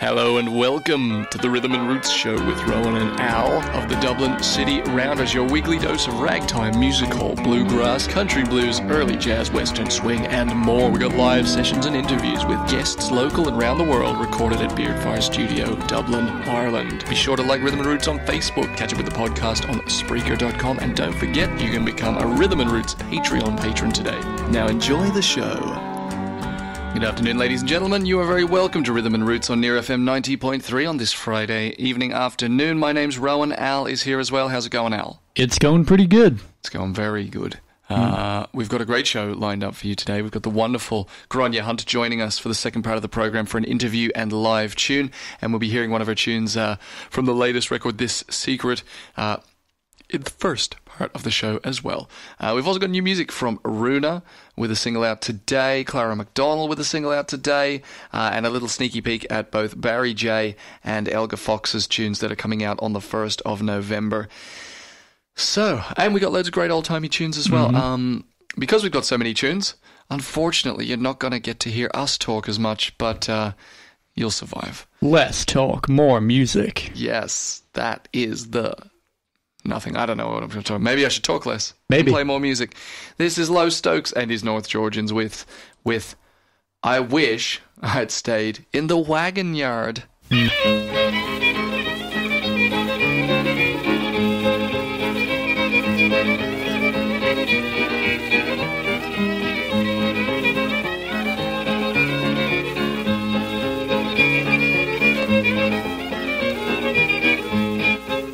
Hello and welcome to the Rhythm and Roots Show with Rohan and Al of the Dublin City Rounders, your weekly dose of ragtime, music hall, bluegrass, country blues, early jazz, western swing, and more. We got live sessions and interviews with guests local and around the world, recorded at Beardfire Studio, Dublin, Ireland. Be sure to like Rhythm and Roots on Facebook, catch up with the podcast on Spreaker.com, and don't forget you can become a Rhythm and Roots Patreon patron today. Now enjoy the show. Good afternoon, ladies and gentlemen. You are very welcome to Rhythm and Roots on Near FM 90.3 on this Friday evening afternoon. My name's Rohan. Al is here as well. How's it going, Al? It's going pretty good. It's going very good. We've got a great show lined up for you today. We've got the wonderful Grainne Hunt joining us for the second part of the program for an interview and live tune. And we'll be hearing one of her tunes from the latest record, This Secret, in the first part of the show as well. We've also got new music from RUNAH with a single out today, Klara McDonnell with a single out today, and a little sneaky peek at both Barry J and Elga Fox's tunes that are coming out on the 1st of November. So, and we got loads of great old-timey tunes as well. Because we've got so many tunes, unfortunately you're not going to get to hear us talk as much, but you'll survive. Less talk, more music. Yes, that is the... Nothing. I don't know what I'm going to talk. Maybe I should talk less. Maybe. Play more music. This is Low Stokes and his North Georgians with I Wish I Had Stayed in the Wagon Yard.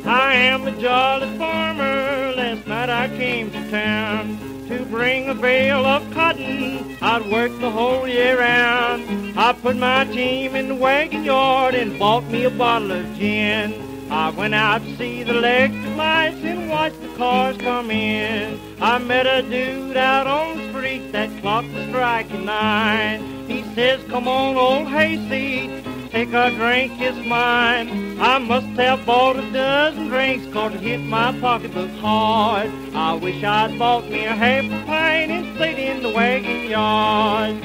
I'm a jolly farmer. Last night I came to town to bring a bale of cotton. I'd work the whole year round. I put my team in the wagon yard and bought me a bottle of gin. I went out to see the electric lights and watched the cars come in. I met a dude out on the street that clock was striking 9. He says, "Come on, old hayseed, take a drink, it's mine." I must have bought a dozen drinks, 'cause it hit my pocketbook hard. I wish I'd bought me a half a pint and stayed in the wagon yard.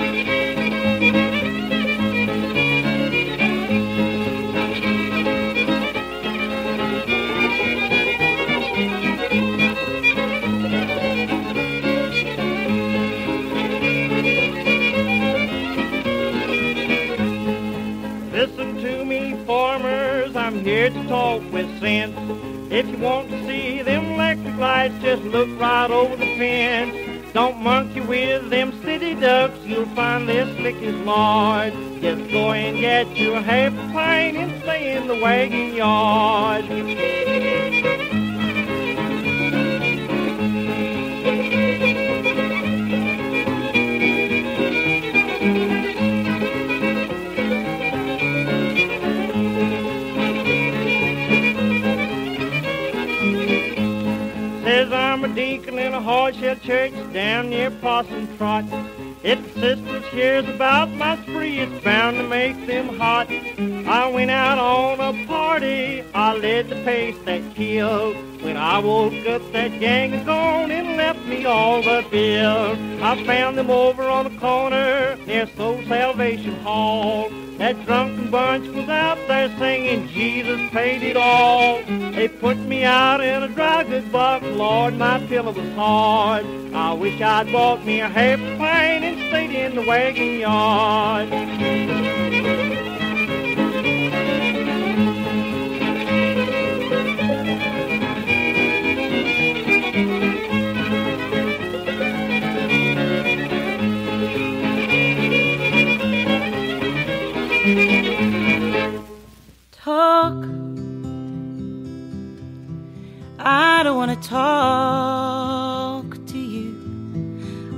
Listen to me, farmers, I'm here to talk with sense. If you want to see them electric lights, just look right over the fence. Don't monkey with them city ducks, you'll find this slick as lard. Just go and get you a half a pint and stay in the wagon yard. Says I'm a deacon in a hardshell church down near Parson Trot. If the sisters hears about my spree, it's bound to make them hot. I went out on a party, I led the pace that killed. When I woke up, that gang is gone and left me all but bill. I found them over on the corner near Soul Salvation Hall. That drunken bunch was out there singing, Jesus paid it all. They put me out in a dry goods box, Lord, my pillow was hard. I wish I'd bought me a half a pint and stayed in the wagon yard. Talk. I don't want to talk to you.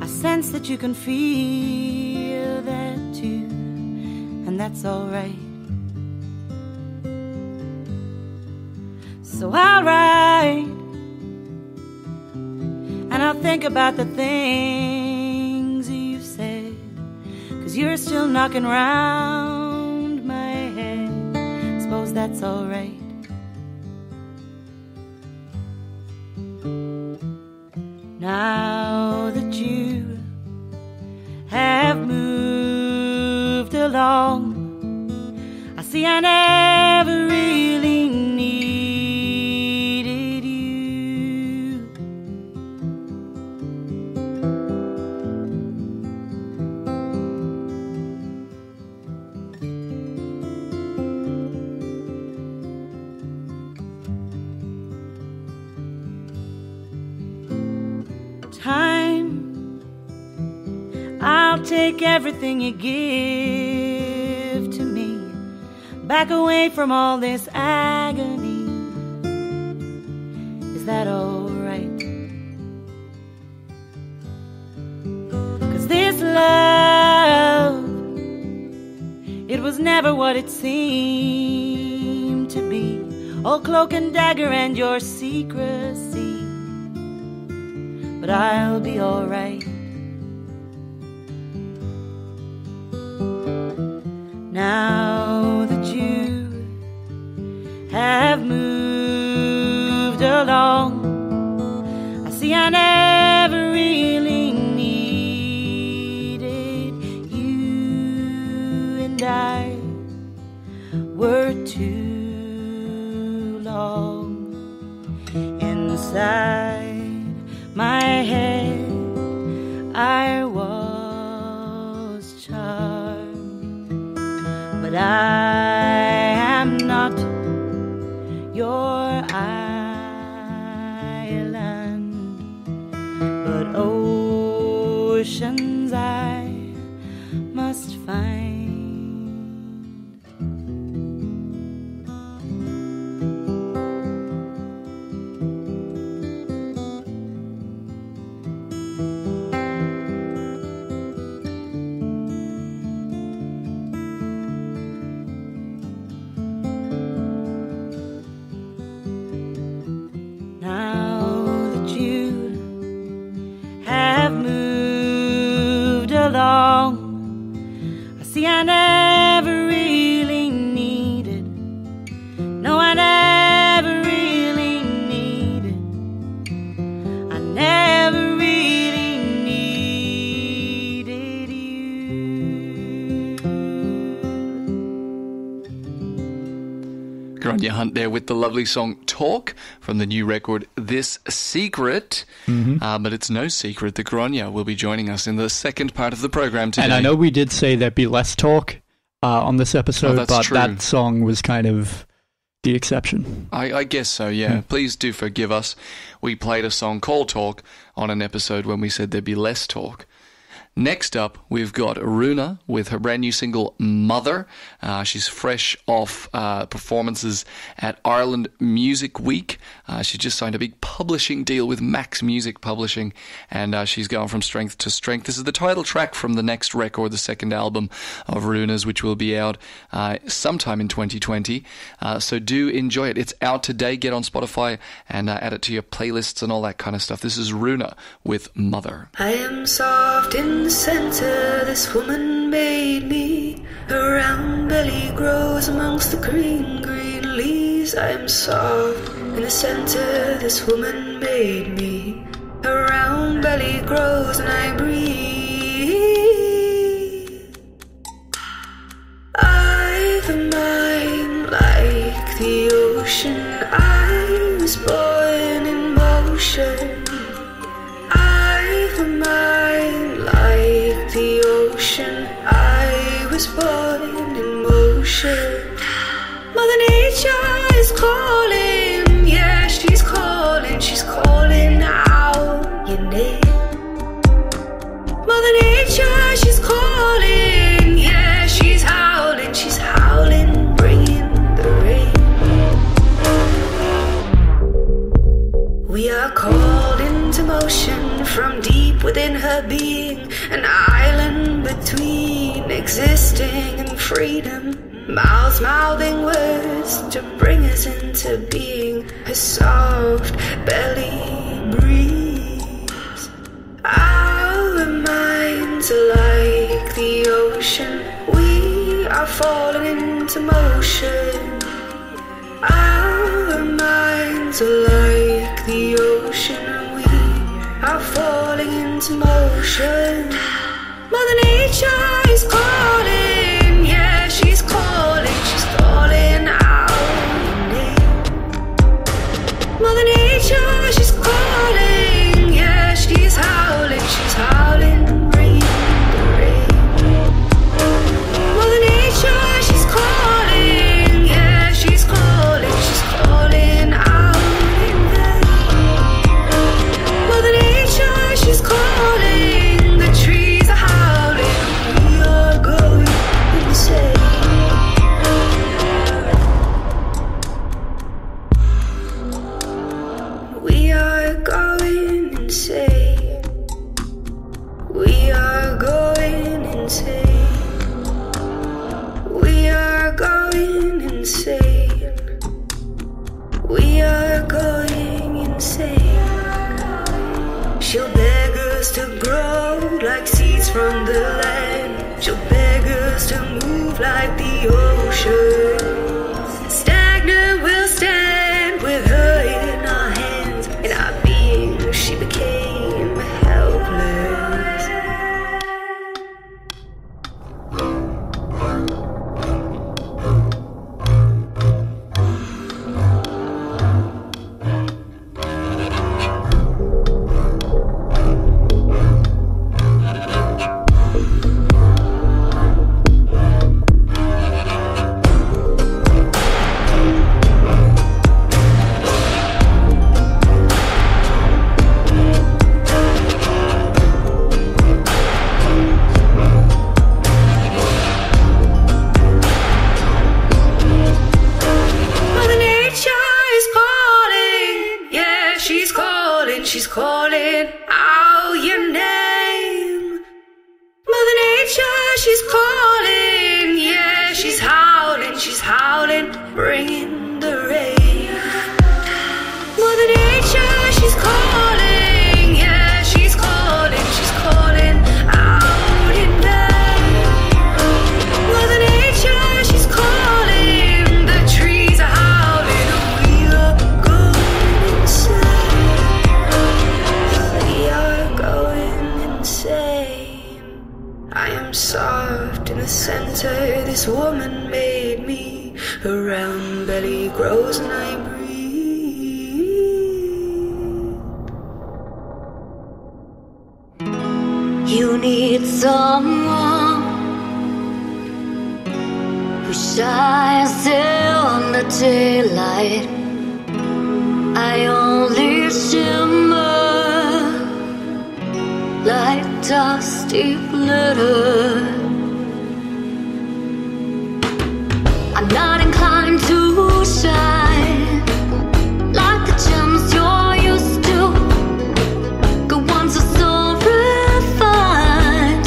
I sense that you can feel that too, and that's alright. So I'll write, and I'll think about the things you've said, 'cause you're still knocking round my head. Suppose that's alright. Now that you have moved along, I See, I never really needed you. Time, I'll take everything you give to me. Back away from all this agony. Is that alright? 'Cause this love, it was never what it seemed to be. All cloak and dagger and your secrecy. But I'll be alright. Now that you have moved along, I see I never really needed you, and I were too long inside my head. I was charmed, but I am not your island, but oceans I must find. I see I never really needed. No, I never really needed. I never really needed you. Grainne Hunt there with the lovely song Talk from the new record This Secret. But it's no secret that Grainne will be joining us in the second part of the program today. And I know we did say there'd be less talk on this episode, but true. That song was kind of the exception. I guess so, yeah. Please do forgive us. We played a song called Talk on an episode when we said there'd be less talk. Next up, we've got RUNAH with her brand new single, Mother. She's fresh off performances at Ireland Music Week. She just signed a big publishing deal with Max Music Publishing, and she's going from strength to strength. This is the title track from the next record, the second album of RUNAH's, which will be out sometime in 2020. So do enjoy it. It's out today. Get on Spotify and add it to your playlists and all that kind of stuff. This is RUNAH with Mother. I am soft in the center, this woman made me. Her round belly grows amongst the green, green leaves. I am soft in the center, this woman made me. Her round belly grows and I breathe. I've a mind like the ocean. I was born in motion. I've a mind like the ocean. I was born in motion. Mother Nature is calling. Yeah, she's calling. She's calling out your name. Mother Nature, she's calling. Yeah, she's howling. She's howling, bringing the rain. We are called into motion from deep within her being, an island between existing and freedom. Mouths mouthing words to bring us into being. Her soft belly breathes. Our minds are like the ocean. We are falling into motion. Our minds are like the ocean. We are falling into motion. Mother Nature is calling. Yeah, she's calling. She's calling. us from the land. She'll beg us to move like the ocean. Stagnant we'll stand with her in our hands. In our being she became helpless. She's calling out your name. Mother Nature, she's calling. Yeah, she's howling, bringing the rain. Mother Nature, she's calling. Yeah, she's calling out in vain. Mother Nature, she's calling. The trees are howling, we are going insane. I am soft in the center, this woman made me. Her round belly grows and I breathe. You need someone who shines in the daylight. I only shimmer like dusty glitter. I'm not inclined to shine like the gems you're used to. Good ones are so refined,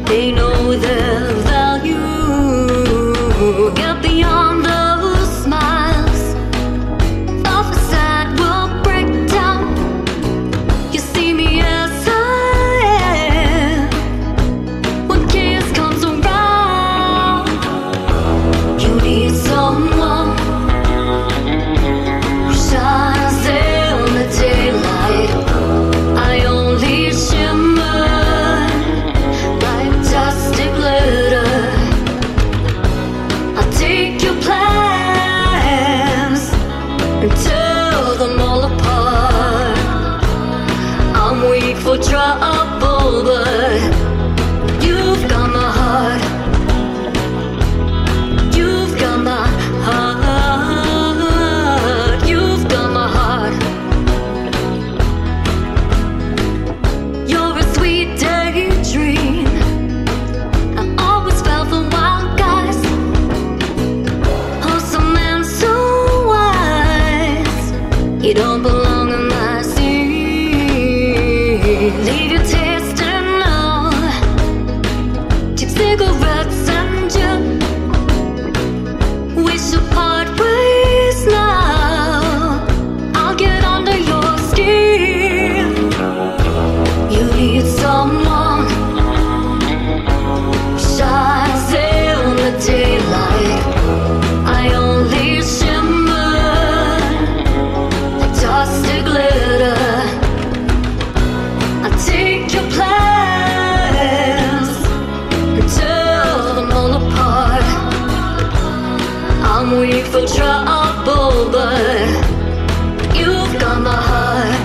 they know their value. Get beyond those smiles, the facade will break down. You see me as I am when chaos comes around. You need someone who shines in the daylight. I only shimmer like dusty glitter. I'll take your plans and tear them all apart. I'm weak for trouble, but you've got my heart. You've got my heart. You've got my heart. You're a sweet daydream. I always fell for wild guys. Oh, some man so wise. You don't belong in my scene. Leave your taste and all. Take cigarettes and gin. We should part ways now. I'll get under your skin. You need someone who shines in the daylight. I only shimmer like dusty glitter. I take your plans and tear them all apart. I'm weak for trouble, but you've got my heart.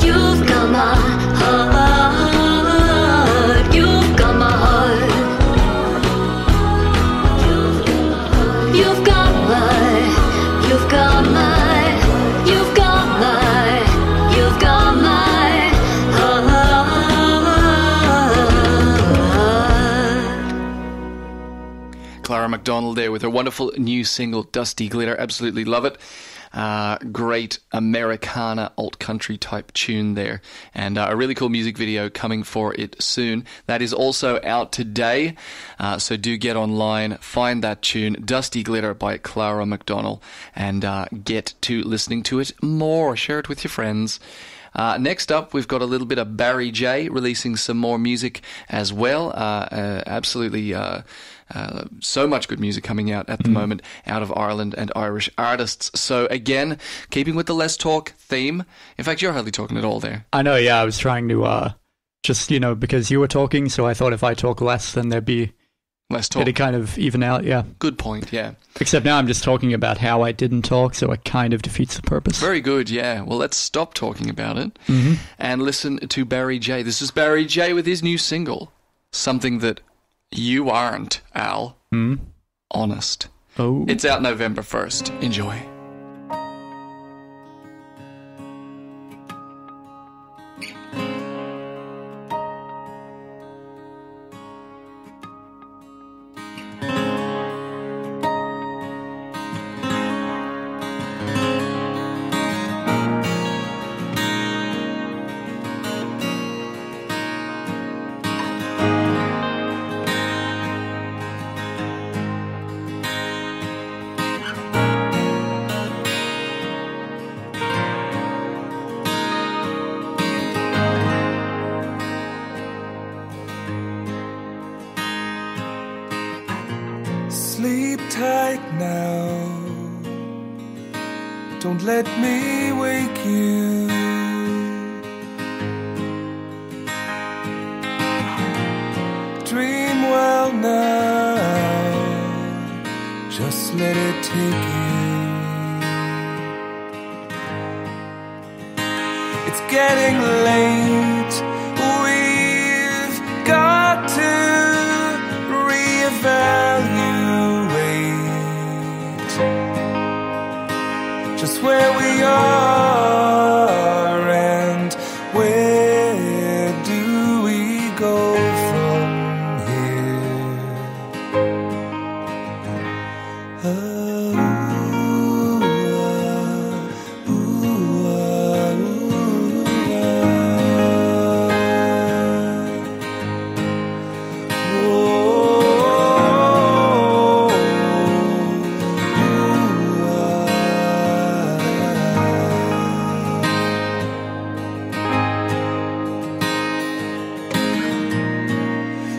You've got my heart. You've got my heart. You've got my, you've got my, you've got my, you've got my heart. Klara McDonnell there with her wonderful new single, Dusty Glitter. Absolutely love it. Great Americana alt-country type tune there. And a really cool music video coming for it soon. That is also out today. So do get online, find that tune, Dusty Glitter by Klara McDonnell, and get to listening to it more. Share it with your friends. Next up, we've got a little bit of Barry J releasing some more music as well. Absolutely so much good music coming out at the moment out of Ireland and Irish artists. So again, keeping with the less talk theme. In fact, you're hardly talking at all there. I know, yeah. I was trying to just, because you were talking, so I thought if I talk less, then there'd be less talk. It'd kind of even out, yeah. Good point, yeah. Except now I'm just talking about how I didn't talk, so it kind of defeats the purpose. Very good, yeah. Well, let's stop talking about it and listen to Barry J. This is Barry J with his new single, Something That You Aren't, Al. Honest. Oh. It's out November 1st. Enjoy. Sleep tight now. Don't let me wake you. Dream well now. Just let it take you. It's getting late. We've got to reevaluate just where we are and where do we go from here.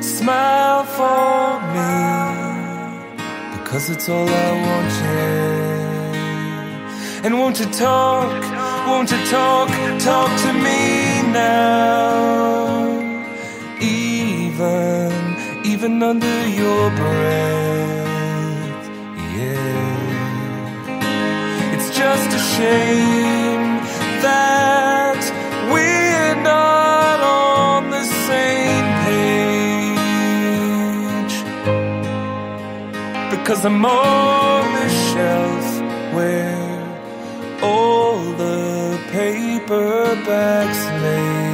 Smile for me, because it's all I want, yeah. And won't you talk to me now, even under your breath, yeah. It's just a shame that we're not on the same page, because I'm on the shelf where all the paperbacks lay.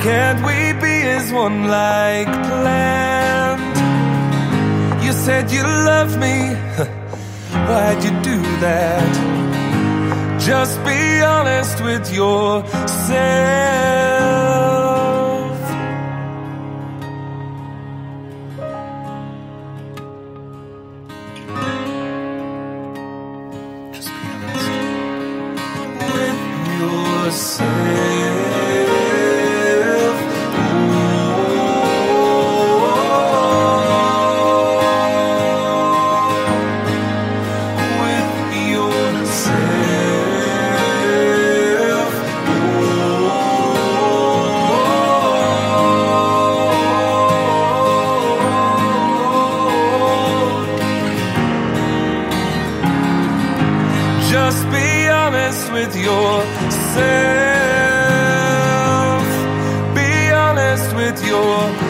Can't we be as one like planned? You said you loved me, why'd you do that? Just be honest with yourself. Just be honest with yourself. Just be honest with yourself. Be honest with yourself.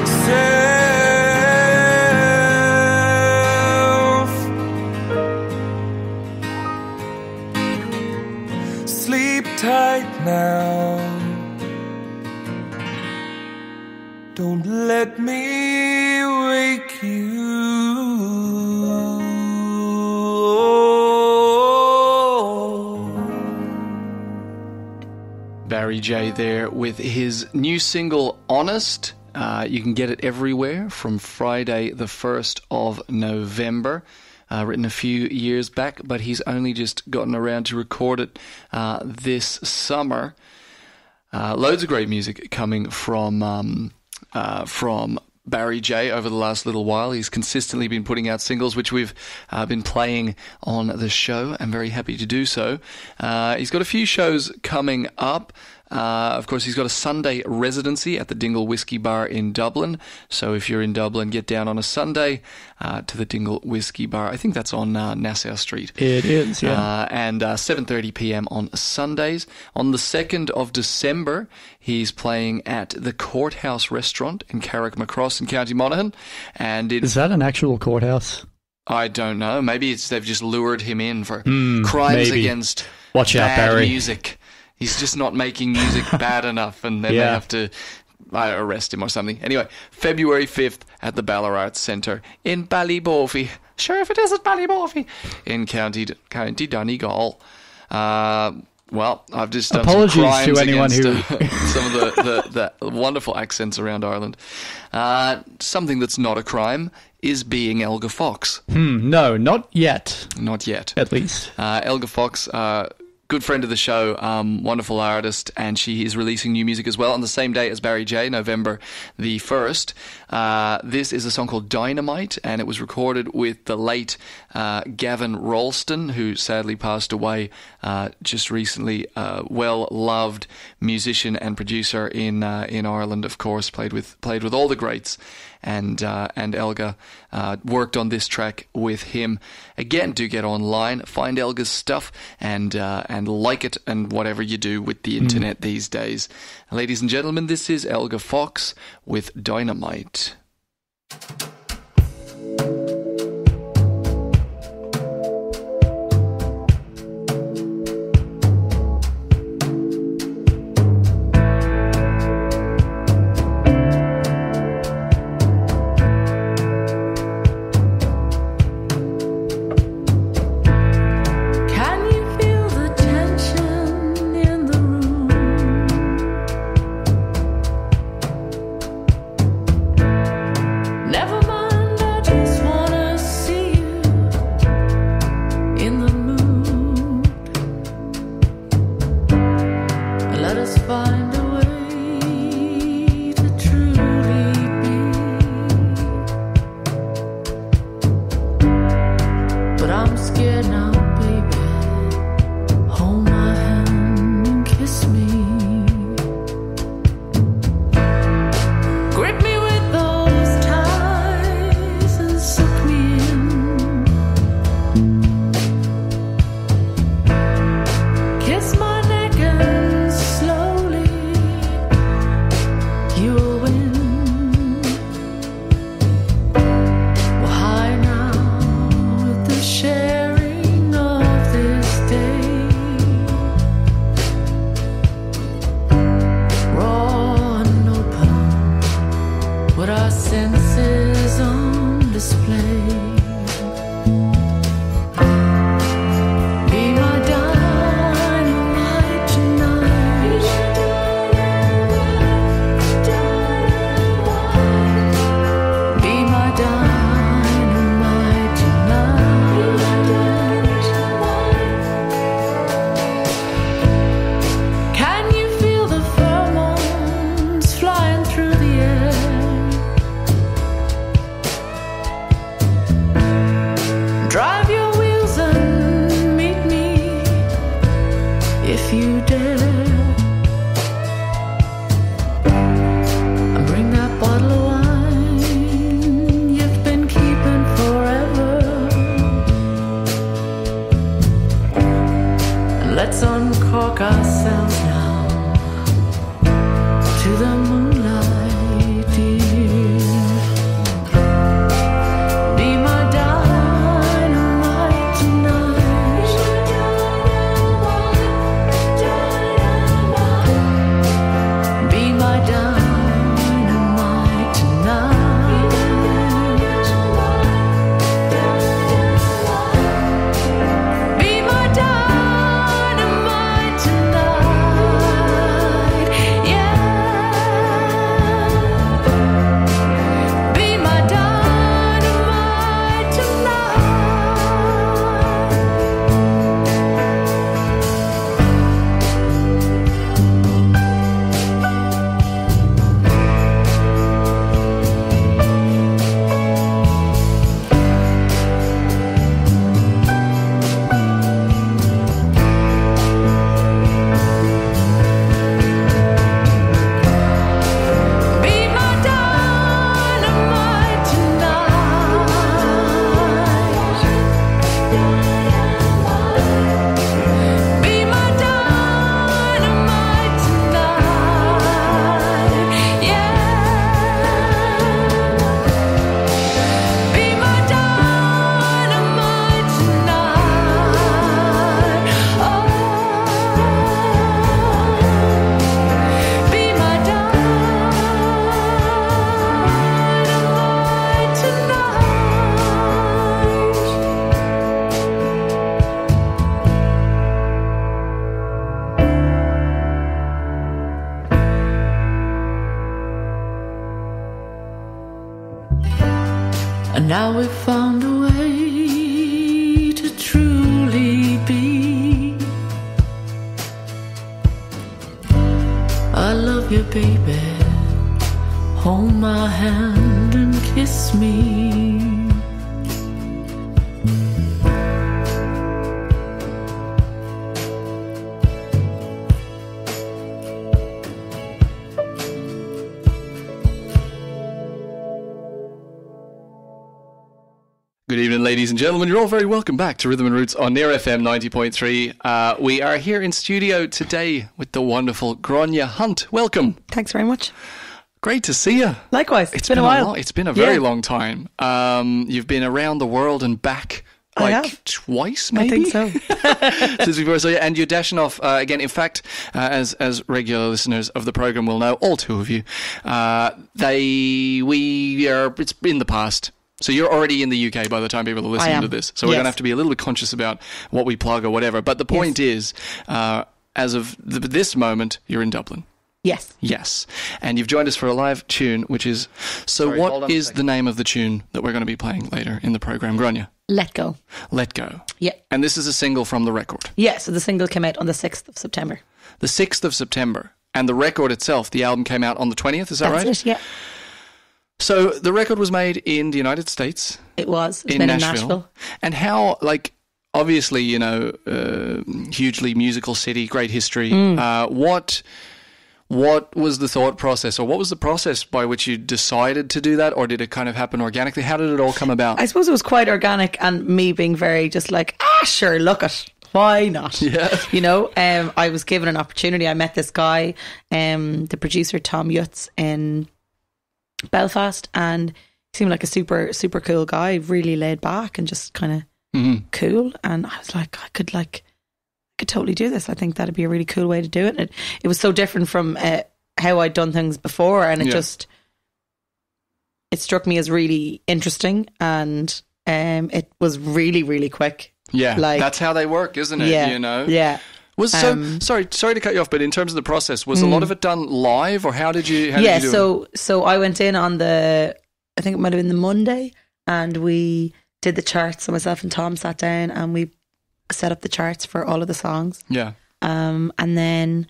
Sleep tight now. Don't let me wake you. Barry J there with his new single, Honest. You can get it everywhere from Friday the 1st of November. Written a few years back, but he's only just gotten around to record it this summer. Loads of great music coming from Barry J over the last little while. He's consistently been putting out singles, which we've been playing on the show. I'm very happy to do so. He's got a few shows coming up. Of course, he's got a Sunday residency at the Dingle Whiskey Bar in Dublin. So if you're in Dublin, get down on a Sunday to the Dingle Whiskey Bar. I think that's on Nassau Street. It is, yeah. And 7:30 p.m. on Sundays. On the 2nd of December, he's playing at the Courthouse Restaurant in Carrickmacross in County Monaghan. And is that an actual courthouse? I don't know. Maybe they've just lured him in for crimes against Watch out, bad Barry. music. He's just not making music bad enough, and then they have to arrest him or something. Anyway, February 5th at the Ballarat Centre in Ballybofey. Sure, if it isn't Ballybofey. In County Donegal. Well, I've just done Apologies some crimes to anyone against who some of the wonderful accents around Ireland. Something that's not a crime is being Elga Fox. No, not yet. Not yet. At least. Elga Fox, good friend of the show, wonderful artist, and she is releasing new music as well on the same day as Barry J, November the 1st. This is a song called Dynamite, and it was recorded with the late Gavin Ralston, who sadly passed away just recently. Well-loved musician and producer in Ireland, of course, played with all the greats. And Elga worked on this track with him. Again, do get online, find Elga's stuff, and like it, and whatever you do with the internet these days. Ladies and gentlemen, this is Elga Fox with Dynamite. we found a way to truly be. I love you, baby. Hold my hand and kiss me. Good evening, ladies and gentlemen. You're all very welcome back to Rhythm and Roots on Near FM 90.3. We are here in studio today with the wonderful Grainne Hunt. Welcome. Thanks very much. Great to see you. Likewise. It's been a while. It's been a very long time. You've been around the world and back like twice, maybe? I think so. Since we first saw you. And you're dashing off again. In fact, as regular listeners of the programme will know, all two of you, it's in the past. So you're already in the UK by the time people are listening to this. So we're going to have to be a little bit conscious about what we plug or whatever. But the point is, as of this moment, you're in Dublin. Yes. Yes. And you've joined us for a live tune, which is... what is the name of the tune that we're going to be playing later in the programme, Grainne? Let Go. Let Go. Yeah. And this is a single from the record? Yeah, so the single came out on the 6th of September. The 6th of September. And the record itself, the album came out on the 20th, is that right? That's it, yeah. So the record was made in the United States? It was. It's made in Nashville. And how, obviously, hugely musical city, great history. What was the thought process, or what was the process by which you decided to do that, or did it kind of happen organically? How did it all come about? I suppose it was quite organic, and me being very just like, sure, look it. Why not? Yeah. I was given an opportunity. I met this guy, the producer Tom Yutz in Belfast, and he seemed like a super, super cool guy, really laid back and just kind of cool. And I was like, I could totally do this. I think that'd be a really cool way to do it. It was so different from how I'd done things before, and it struck me as really interesting, and it was really, really quick. Yeah, that's how they work, isn't it? Yeah, yeah. Sorry to cut you off, but in terms of the process, was a lot of it done live, or how did you do it? So I went in on I think it might have been the Monday, and we did the charts. So myself and Tom sat down and we set up the charts for all of the songs. Yeah. And then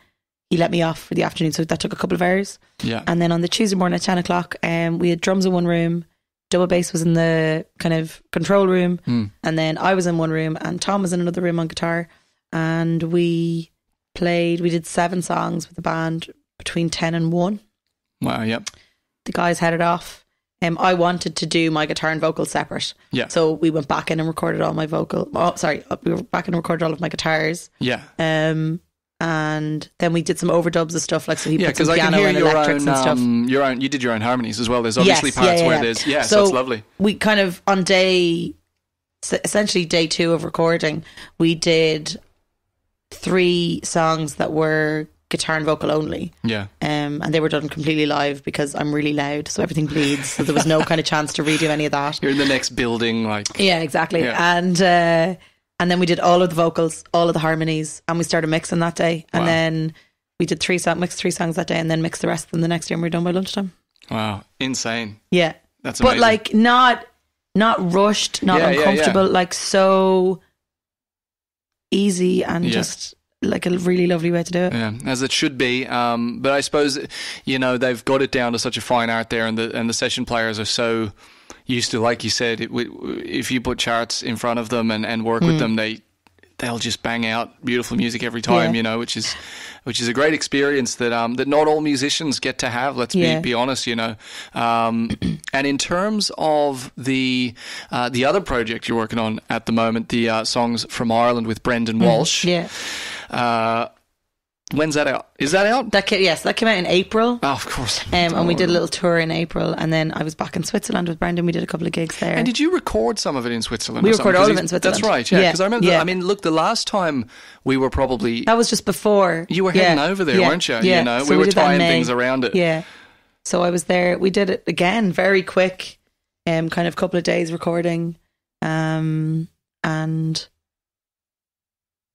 he let me off for the afternoon, so that took a couple of hours. Yeah. And then on the Tuesday morning at 10 o'clock, we had drums in one room, double bass was in the kind of control room, and then I was in one room and Tom was in another room on guitar, and we did 7 songs with the band between 10 and 1. Wow, yep. The guys headed off. I wanted to do my guitar and vocals separate. Yeah. So we went back in and recorded all my we were back in and recorded all of my guitars. Yeah. And then we did some overdubs of stuff, so he put some piano and electrics and stuff. You did your own harmonies as well. There's obviously parts where there's so that's lovely. We kind of on essentially day 2 of recording, we did 3 songs that were guitar and vocal only. Yeah. And they were done completely live because I'm really loud, so everything bleeds. So there was no kind of chance to redo any of that. You're in the next building, Yeah, exactly. Yeah. And then we did all of the vocals, all of the harmonies, and we started mixing that day. And then we did mixed 3 songs that day, and then mixed the rest of them the next day, and we were done by lunchtime. Wow, insane. Yeah. That's amazing. But not rushed, not uncomfortable, so easy and just a really lovely way to do it. Yeah, as it should be. But I suppose, they've got it down to such a fine art there, and the session players are so used to, like you said, if you put charts in front of them and work with them, they'll just bang out beautiful music every time, which is a great experience that not all musicians get to have. Let's be honest, And in terms of the other project you're working on at the moment, the Songs from Ireland with Brendan Walsh. Yeah. When's that out? Is that out? That came out in April. Oh, of course. And we did a little tour in April, and then I was back in Switzerland with Brendan. We did a couple of gigs there. And did you record some of it in Switzerland? We recorded all of it in Switzerland. That's right, yeah. Because I remember, look, the last time we were probably... That was just before. You were heading over there, weren't you? Yeah. So we were tying things around it. Yeah. So I was there. We did it again, very quick, kind of couple of days recording, and...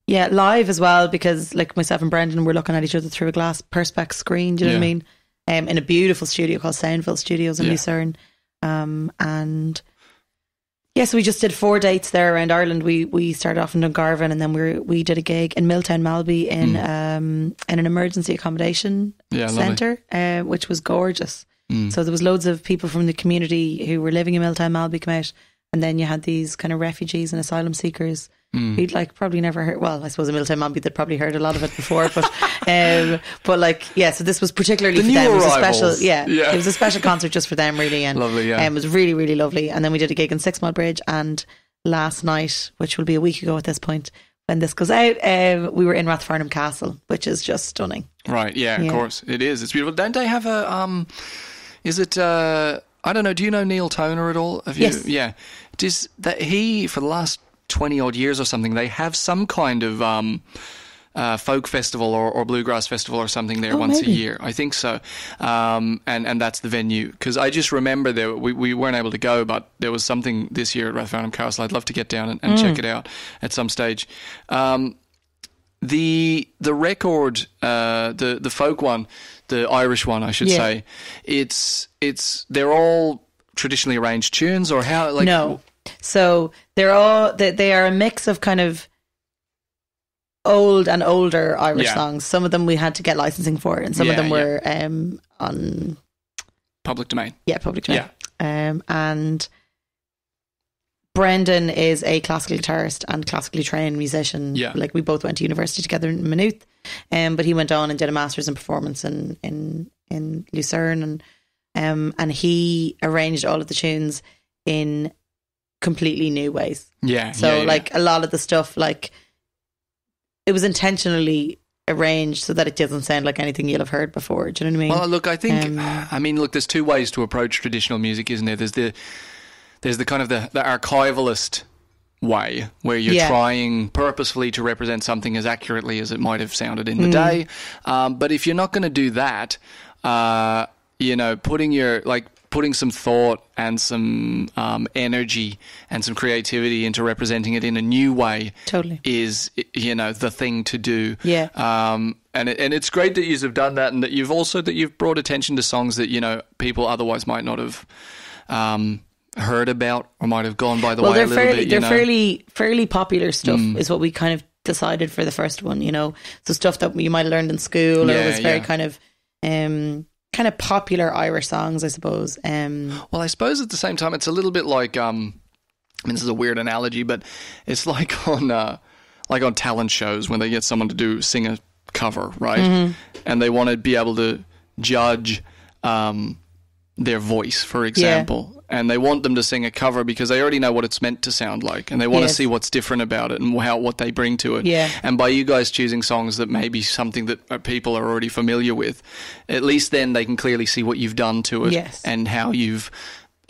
Yeah, live as well, because myself and Brendan were looking at each other through a glass perspex screen, do you know what I mean? In a beautiful studio called Soundville Studios in Lucerne. And Yeah, so we just did 4 dates there around Ireland. We started off in Dungarvan, and then we did a gig in Milltown Malby in an emergency accommodation centre, which was gorgeous. So there was loads of people from the community who were living in Milltown Malby come out, and then you had these kind of refugees and asylum seekers who'd like probably never heard. Well, I suppose in Milltown Malby they'd probably heard a lot of it before, but like so this was particularly for them. It was a special, it was a special concert just for them, really, and lovely, it was really, really lovely. And then we did a gig in 6 Mile Bridge, and last night, which will be a week ago at this point when this goes out, we were in Rathfarnham Castle, which is just stunning. Right, of course it is. It's beautiful. Don't they have a is it I don't know, do you know Neil Toner at all? Yes. Yeah. Does that he, for the last 20 odd years or something, they have some kind of folk festival or bluegrass festival or something there once a year. I think so. And that's the venue. Because I just remember we weren't able to go, but there was something this year at Rathfarnham Castle. I'd love to get down and check it out at some stage. The record, the folk one, the Irish one, I should say, they're all traditionally arranged tunes, or how? Like, no, so they are a mix of kind of old and older Irish songs. Some of them we had to get licensing for, and some of them were on public domain. Yeah, public domain. Yeah. And Brendan is a classical guitarist and classically trained musician. Yeah. Like we both went to university together in Maynooth, but he went on and did a master's in performance in Lucerne, and he arranged all of the tunes in completely new ways. Yeah. So like a lot of the stuff, like it was intentionally arranged so that it doesn't sound like anything you'll have heard before. Do you know what I mean? Well, look, I think look, there's 2 ways to approach traditional music, isn't there? There's the kind of the archivalist way where you're trying purposefully to represent something as accurately as it might have sounded in the day. But if you're not going to do that, putting some thought and some energy and some creativity into representing it in a new way is, the thing to do. Yeah. And it's great that you've done that, and that you've brought attention to songs that, people otherwise might not have heard about or might have gone by the way a little bit. They're fairly popular stuff is what we kind of decided for the first one, so stuff that you might have learned in school, or it was very kind of popular Irish songs, I suppose. Well, I suppose at the same time it's a little bit like this is a weird analogy, but it's like on talent shows when they get someone to sing a cover, right? And they want to be able to judge their voice, for example. And they want them to sing a cover because they already know what it's meant to sound like, and they want to see what's different about it and what they bring to it. Yeah. And by you guys choosing songs that may be something that people are already familiar with, at least then they can clearly see what you've done to it and how you've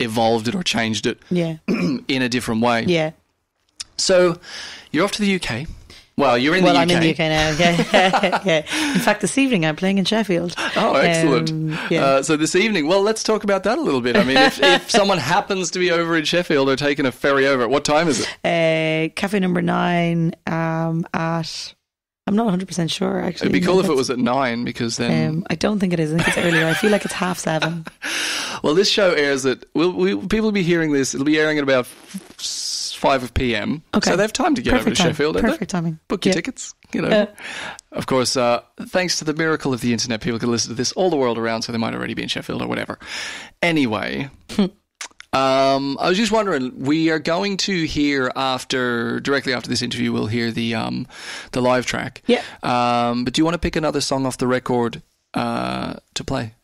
evolved it or changed it in a different way. Yeah. So you're off to the UK. Well, you're in the UK. Well, I'm in the UK now, yeah. In fact, this evening I'm playing in Sheffield. Oh, excellent. So this evening, well, let's talk about that a little bit. I mean, if someone happens to be over in Sheffield or taking a ferry over, what time is it? Cafe number 9 at... I'm not 100% sure, actually. It'd be cool if it was at 9, because then... I don't think it is. I think it's earlier. I feel like it's 7:30. Well, this show airs at... people will be hearing this. It'll be airing at about 5 p.m. Okay. So they have time to get over to Sheffield. Perfect timing. Book your tickets. Of course, thanks to the miracle of the internet, people can listen to this all the world around, so they might already be in Sheffield or whatever. Anyway... I was just wondering, we are going to hear directly after this interview, we'll hear the live track. Yeah. But do you want to pick another song off the record to play?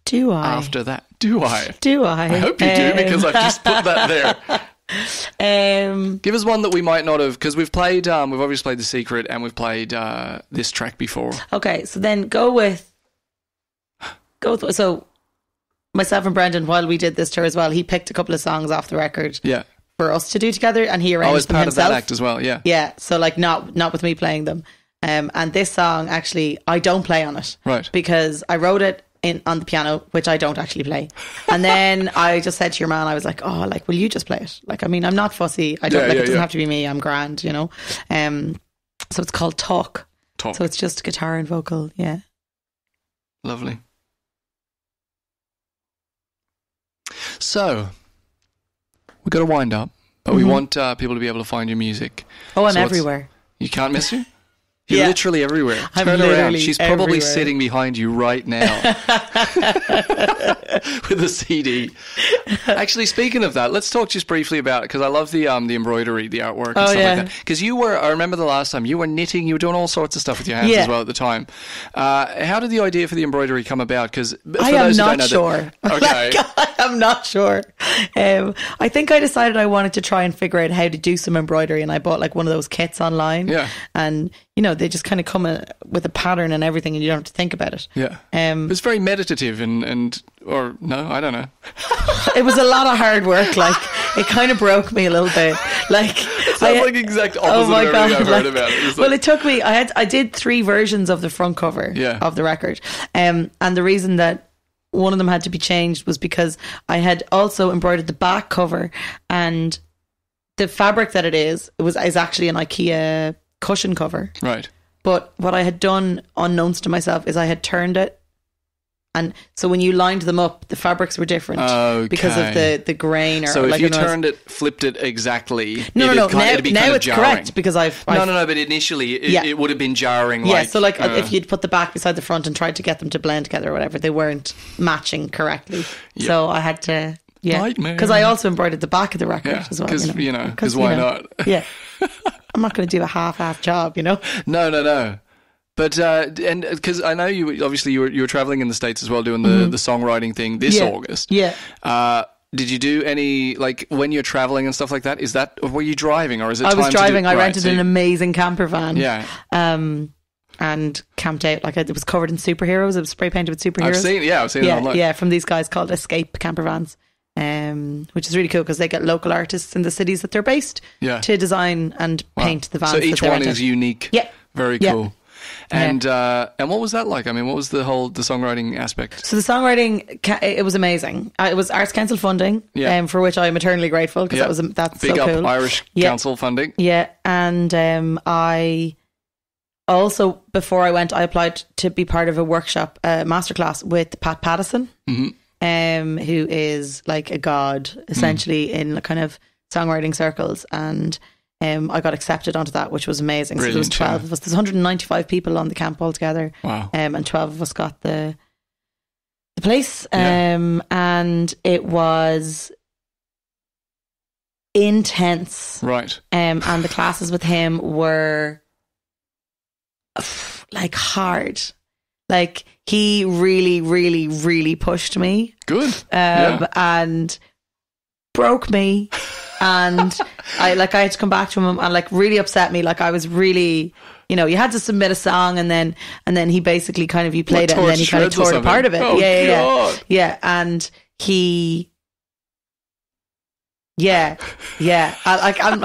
Do I? After that. Do I? Do I? I hope you do, because I've just put that there. Give us one that we might not have, because we've obviously played The Secret, and we've played this track before. Okay, so then go with so myself and Brendan, while we did this tour as well, he picked a couple of songs off the record for us to do together, and he arranged them himself. As part of that act as well, yeah. Yeah, so like not with me playing them. And this song, actually, I don't play on it. Right. Because I wrote it on the piano, which I don't actually play. And then I just said to your man, I was like, will you just play it? Like, I mean, I'm not fussy. I don't it doesn't have to be me. I'm grand, So it's called Talk. So it's just guitar and vocal, yeah. Lovely. So, we've got to wind up, but we want people to be able to find your music. Oh, I'm everywhere. You can't miss you? You're literally everywhere. I'm Turn around. literally She's probably everywhere. sitting behind you right now with a CD. Actually, speaking of that, let's talk just briefly about it, because I love the embroidery, the artwork and stuff like that. Because I remember the last time, you were knitting, you were doing all sorts of stuff with your hands as well at the time. How did the idea for the embroidery come about? Because I am not sure. Okay. I'm not sure. I think I decided I wanted to try and figure out how to do some embroidery, and I bought like one of those kits online. Yeah. And they just kind of come with a pattern and everything, and you don't have to think about it. Yeah. It's very meditative or no, I don't know. It was a lot of hard work. Like, it kind of broke me a little bit. Like, it sounds like the exact opposite of everything I've heard about it. Well, it took me. I did 3 versions of the front cover of the record, and the reason that one of them had to be changed was because I had also embroidered the back cover, and the fabric that it is actually an IKEA cushion cover. Right. But what I had done, unknowns to myself, is I had turned it, and so when you lined them up, the fabrics were different because of the grain. So if you flipped it exactly, now it's jarring. correct because I've no. But initially, it would have been jarring. Yeah. So if you'd put the back beside the front and tried to get them to blend together or whatever, they weren't matching correctly. Yeah. So I had to. Yeah, because I also embroidered the back of the record as well. Because why not? Yeah, I'm not going to do a half-assed job, No. But and because I know you were traveling in the States as well, doing the songwriting thing this August. Yeah. Did you do any, like, when you're traveling and stuff like that? Or were you driving, or is it? I was driving. I rented an amazing camper van. Yeah. And camped out. Like, it was covered in superheroes. It was spray painted with superheroes. I've seen it online. Yeah, from these guys called Escape Camper Vans. Which is really cool because they get local artists in the cities that they're based to design and paint the vans. So each one is unique. Yeah. Very cool. And what was that like? I mean, what was the songwriting aspect? So the songwriting, it was amazing. It was Arts Council funding, for which I am eternally grateful because that's big so up cool. Irish Council funding. Yeah, and I also, before I went, I applied to be part of a workshop, masterclass with Pat Pattison. Mm-hmm. Who is like a god essentially in kind of songwriting circles, and I got accepted onto that, which was amazing. Brilliant, so there was 12 of us. There's 195 people on the camp altogether. Wow. And 12 of us got the place. And it was intense. Right. And the classes with him were like hard. Like, he really, really, really pushed me. Good. And broke me. And I had to come back to him and like really upset me. Like, I was really, you had to submit a song and then he basically kind of, you played it and then he kind of tore a part of it. Oh, God. Yeah. And he, I'm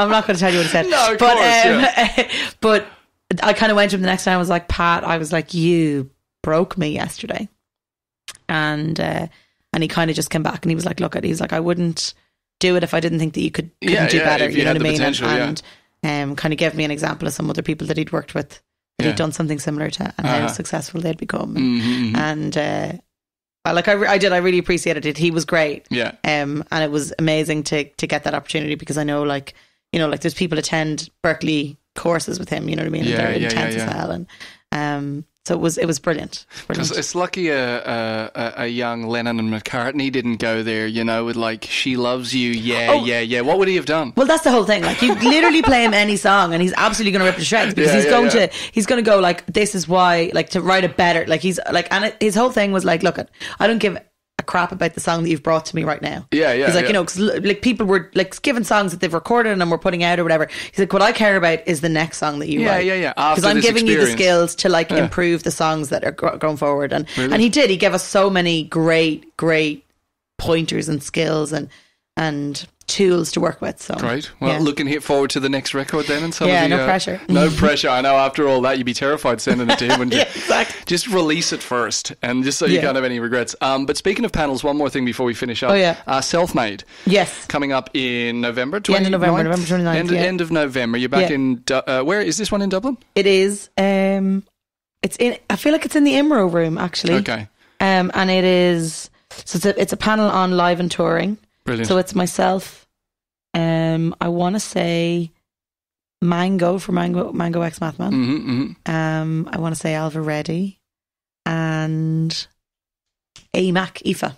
not going to tell you what he said. No, of course, but I kind of went to him the next time. I was like, Pat, I was like, you broke me yesterday. And he kind of just came back and he was like, he's like, I wouldn't do it if I didn't think that you could do better. You know what I mean? And kind of gave me an example of some other people that he'd worked with that he'd done something similar to and how successful they'd become. And I really appreciated it. He was great. Yeah. And it was amazing to get that opportunity because I know like there's people attend Berkeley courses with him, you know what I mean? And they're intense as hell. And so it was brilliant. It's lucky a young Lennon and McCartney didn't go there, with like, she loves you, yeah. What would he have done? Well, that's the whole thing. Like, you literally play him any song and he's absolutely going to rip to shreds because he's going to go like, this is why, like, to write it better. Like, he's like, and his whole thing was like, look, I don't give a crap about the song that you've brought to me right now. Yeah. He's like, because like people were like given songs that they've recorded and we're putting out or whatever. He's like, what I care about is the next song that you write. Yeah. Because I'm giving you the skills to like improve the songs that are going forward. And he did. He gave us so many great pointers and skills and tools to work with. So great. Well, looking forward to the next record then. And some of the, no pressure. No pressure. I know after all that you'd be terrified sending it to him. Exactly. Just release it first, and just so you can't have any regrets. But speaking of panels, one more thing before we finish up. Self-Made. Yes. Coming up in November. End of November 29th. End of November. You're back in. Where is this one in Dublin? It is. It's in. I feel like it's in the Imro room actually. Okay. And it is. So it's a panel on live and touring. Brilliant. So it's myself, I want to say Mango for Mango X Mathman. I want to say Alva Reddy and AMAC Aoife.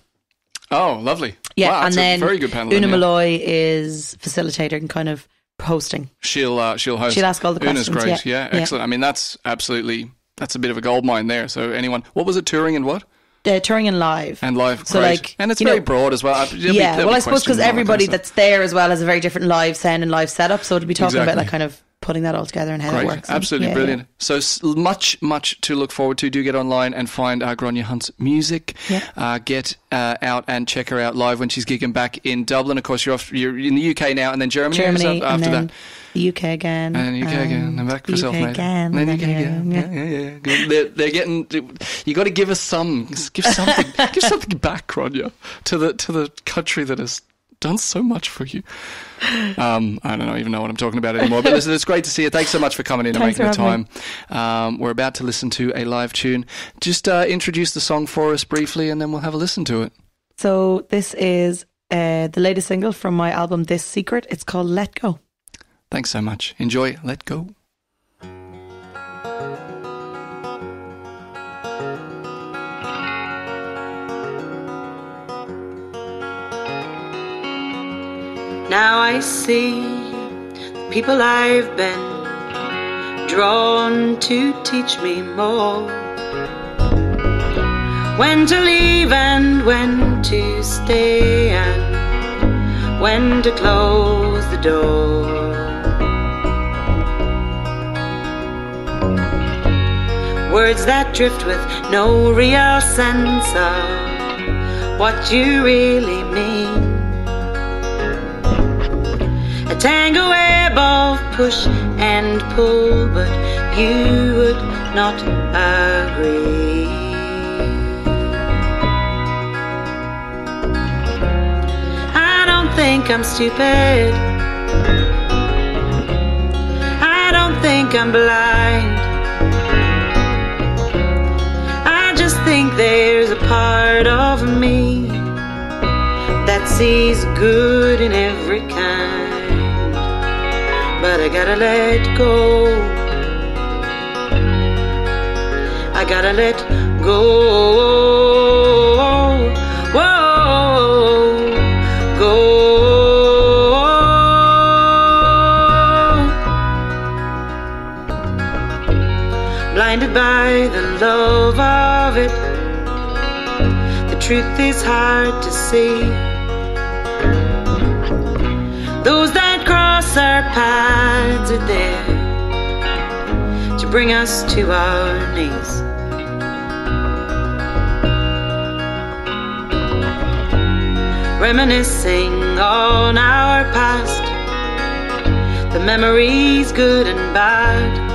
Oh, lovely. Yeah, wow, and then very good panel. Una Malloy is facilitator and kind of hosting. She'll host. She'll ask all the Una's questions. great. Yeah, excellent. I mean, that's a bit of a gold mine there. So anyone, what was it, touring and what? Touring and live. And live, so great. like, and it's very broad as well. I suppose because everybody that's there as well has a very different live sound and live setup, so it'll be talking about like kind of putting that all together and how it works. Absolutely brilliant. So much to look forward to. Do get online and find Grainne Hunt's music. Get out and check her out live when she's gigging back in Dublin. Of course, you're in the UK now, and then Germany after and then that. The UK again, and then the UK again, and back for self-made, again, and then UK again. Yeah. They're getting. You got to give us something, give something back, Grainne, to the country that has done so much for you. I don't even know what I'm talking about anymore. But listen, it's great to see you. Thanks so much for coming in and making the time. We're about to listen to a live tune. Just introduce the song for us briefly, and then we'll have a listen to it. So this is the latest single from my album This Secret. It's called Let Go. Thanks so much. Enjoy. Let Go. Now I see the people I've been drawn to teach me more. When to leave and when to stay and when to close the door. Words that drift with no real sense of what you really mean. A tango web of push and pull, but you would not agree. I don't think I'm stupid. I don't think I'm blind. I just think there's a part of me that sees good in every kind. But I gotta let go. I gotta let go. Whoa, go. Blinded by the love of it, the truth is hard to see. Those that cross our paths are there to bring us to our knees. Reminiscing on our past, the memories good and bad.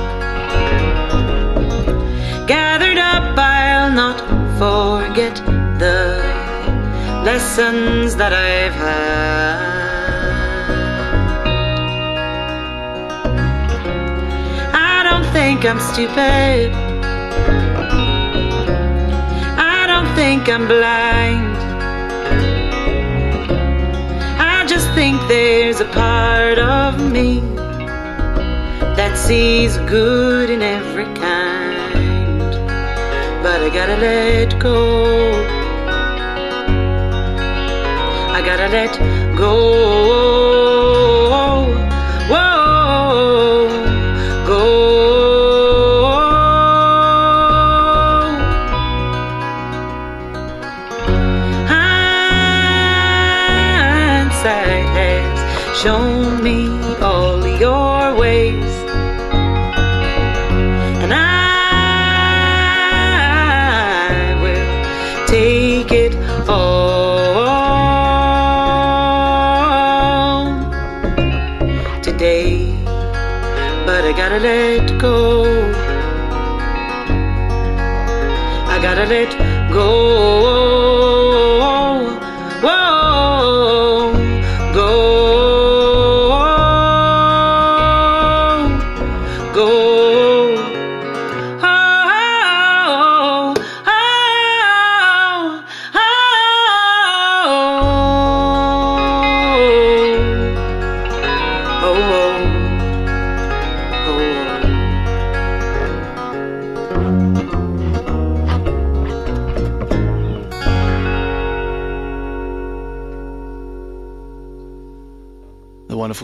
Gathered up, I'll not forget the lessons that I've had. I don't think I'm stupid. I don't think I'm blind. I just think there's a part of me that sees good in every kind. But I gotta let go. I gotta let go. Whoa, go. Hindsight has shown me all your ways, and I will take it all today. But I gotta let go. I gotta let go. Whoa, go, go. Oh, oh, oh, oh.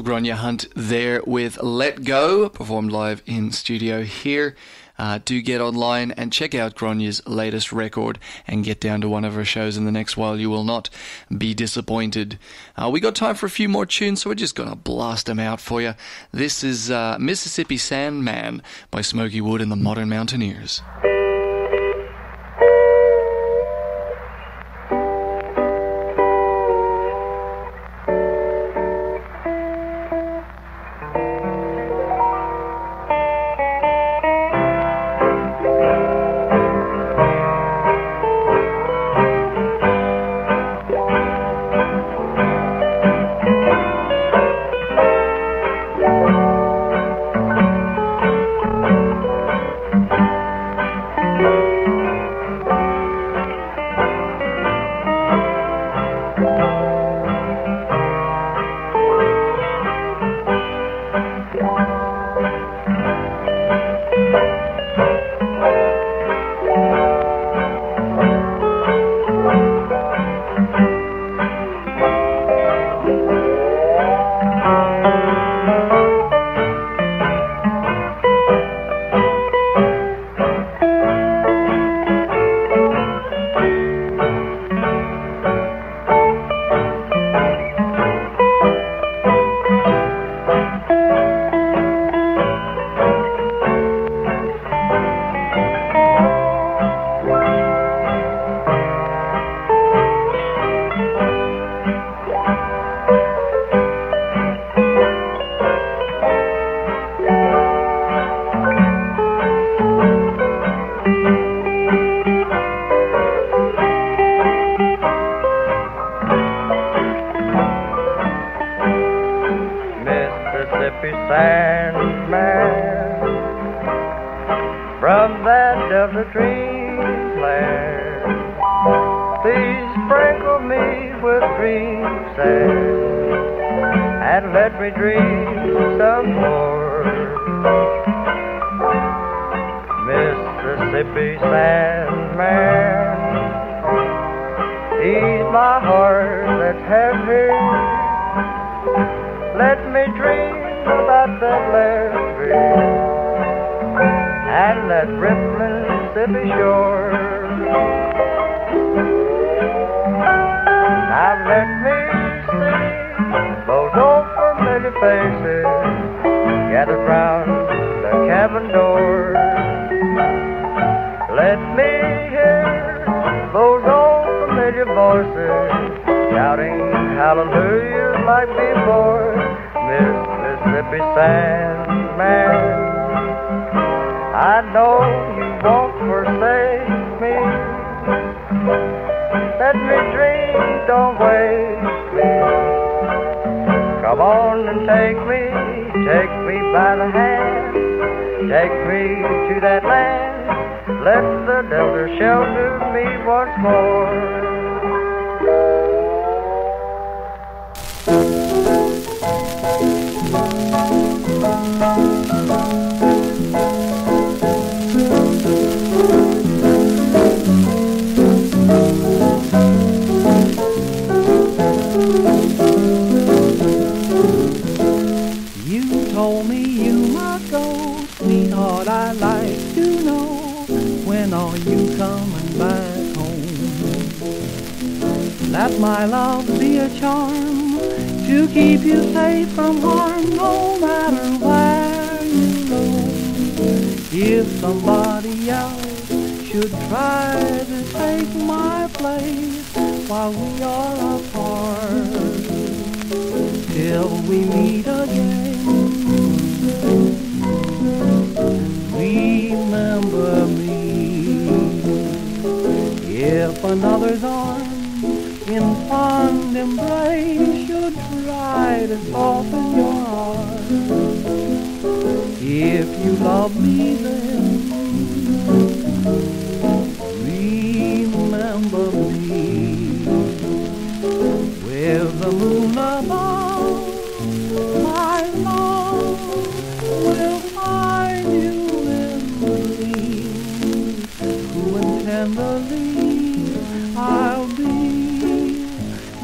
wonderful Grainne Hunt there with Let Go, performed live in studio here. Do get online and check out Grainne's latest record and get down to one of her shows in the next while. You will not be disappointed. We got time for a few more tunes, so we're just going to blast them out for you. This is Mississippi Sandman by Smokey Wood and the Modern Mountaineers.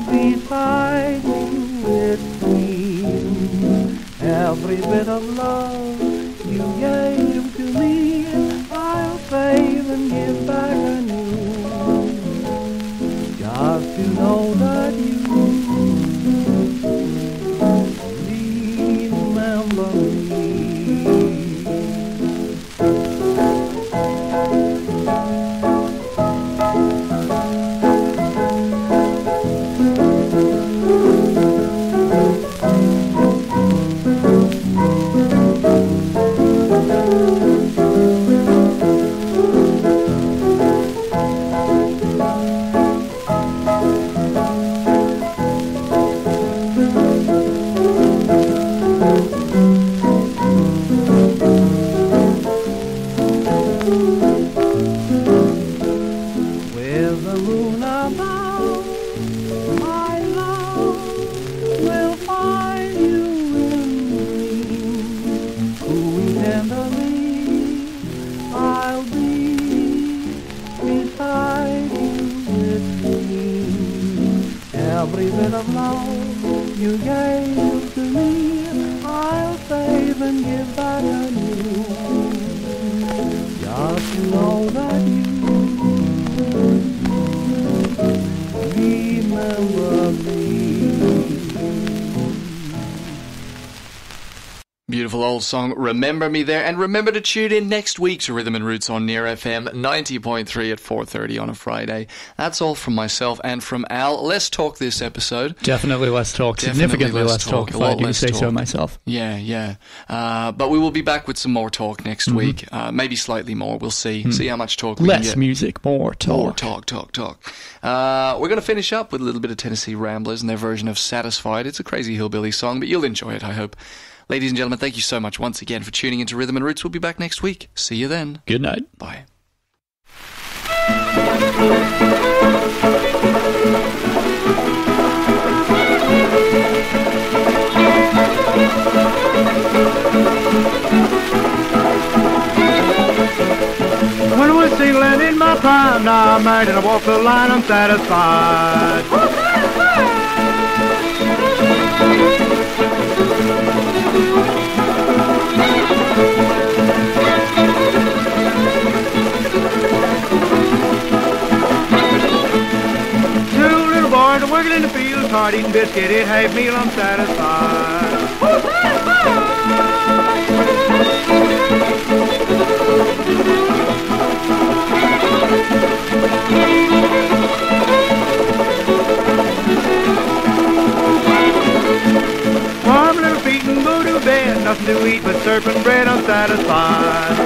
Beside you, it seems Every bit of love you gave to me, I'll save and give back anew. Just to know that you remember me. Every bit of love you gave to me, I'll save and give back anew. Just to know that you remember me. Beautiful old song, Remember Me there. And remember to tune in next week to Rhythm and Roots on Near FM 90.3 at 4:30 on a Friday. That's all from myself and from Al. Less talk this episode. Definitely less talk. Significantly less talk, if I do say so myself. Yeah. But we will be back with some more talk next week. Maybe slightly more. We'll see. See how much talk we can get. Less music, more talk. More talk. We're going to finish up with a little bit of Tennessee Ramblers and their version of Satisfied. It's a crazy hillbilly song, but you'll enjoy it, I hope. Ladies and gentlemen, thank you so much once again for tuning into Rhythm and Roots. We'll be back next week. See you then. Good night. Bye. When I was single and in my prime, now I'm married and I walk the line, I'm satisfied. Two little boys are working in the fields, hard eating biscuit, it half meal, I'm satisfied. Warm little feet and go to bed, nothing to eat but serpent bread, I'm satisfied.